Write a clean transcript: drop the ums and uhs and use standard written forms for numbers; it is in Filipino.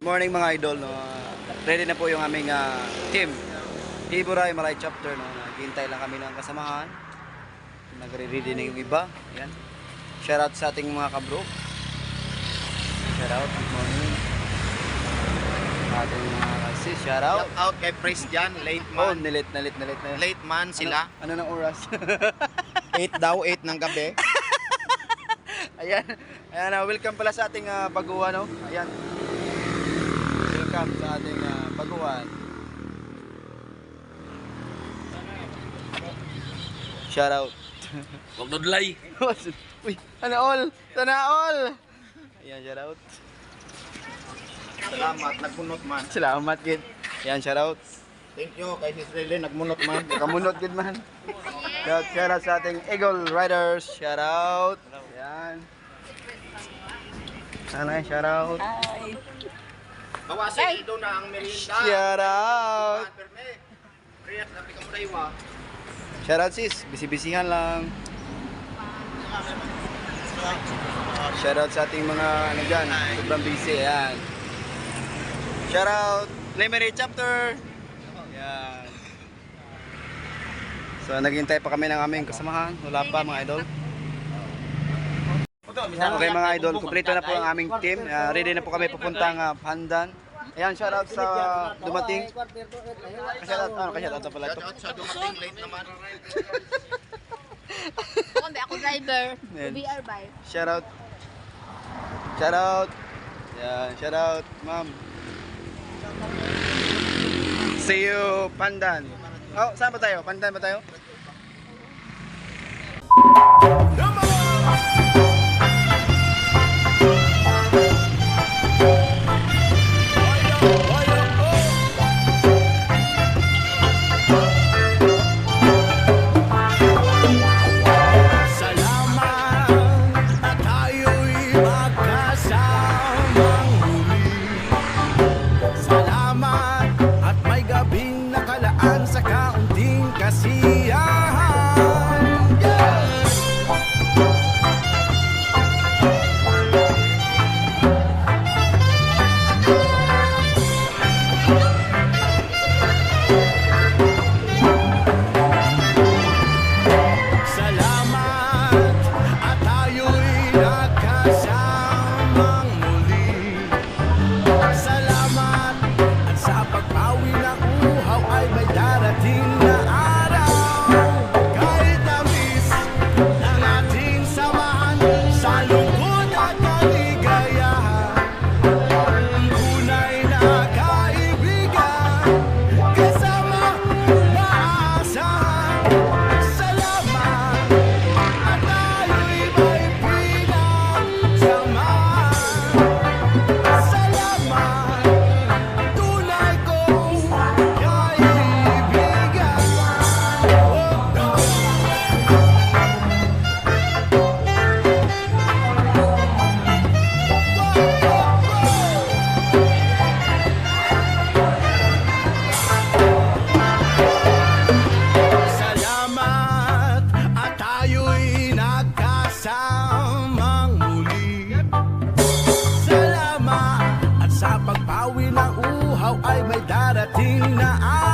Morning mga idol, no? Ready na po yung aming team Iburay Maray chapter, no? Naghihintay lang kami ng kasamahan. Nagre-ready na yung iba. Ayan. Shout out sa ating mga kabro. Shout out, good morning ating mga kasi, shout out. Shout out kay Christian, late Oh, man. nalit. Late man sila. Ano ng oras? 8 daw, 8 ng gabi. Ayan. Ayan, welcome pala sa ating baguhan, no? Ayan. Welcome sa ating baguhan. Shout out. Huwag nudlay. Uy, sana all. Ayan, shout out. Salamat, nagmunot man. Salamat, kid. Ayan, shout out. Thank you kay Sis Riley, nagmunot man. Kamunot, kid man. Shout out sa ating Eagle Riders. Shout out. Ayan. Sana, shout out. Bawasin ito na ang merienda. Shout out. Riyas, nabi ka mo na iwa. Shout out, sis. Bisi-bisihan lang. Shout out sa ating mga ano dyan. Sobrang busy. Ayan. Shout out. Lemery chapter. Ayan. So, naghintay pa kami ng aming kasamahan. Wala pa mga idol. Okay mga idol, kumpleto na po ang aming team. Ready na po kami pupuntang Pandan. Ayan, shout out sa dumating. Shout out na pala ito. Shout out sa dumating, late naman. Ako driver. Ayan. VR bike. Shout out. Shout out. Ayan, shout out, ma'am. See you, Pandan. Oh, saan ba tayo? Pandan ba tayo? Sa kaunting kasiyahan, salamat at tayo'y nagkasamang muli. Salamat at sa pagpawi ng uhaw ay may darating na araw. Kahit tamis ng ating samahan sa lungkot at kaligayahan, tunay na kaibigan kasama maasahan. Salamat at tayo'y may pinagsamahan. Salamat, tunay kong kaibigan. Salamat at tayo'y nagkasamang muli. Salamat at sa pagpawi ng uhaw ay may darating na araw.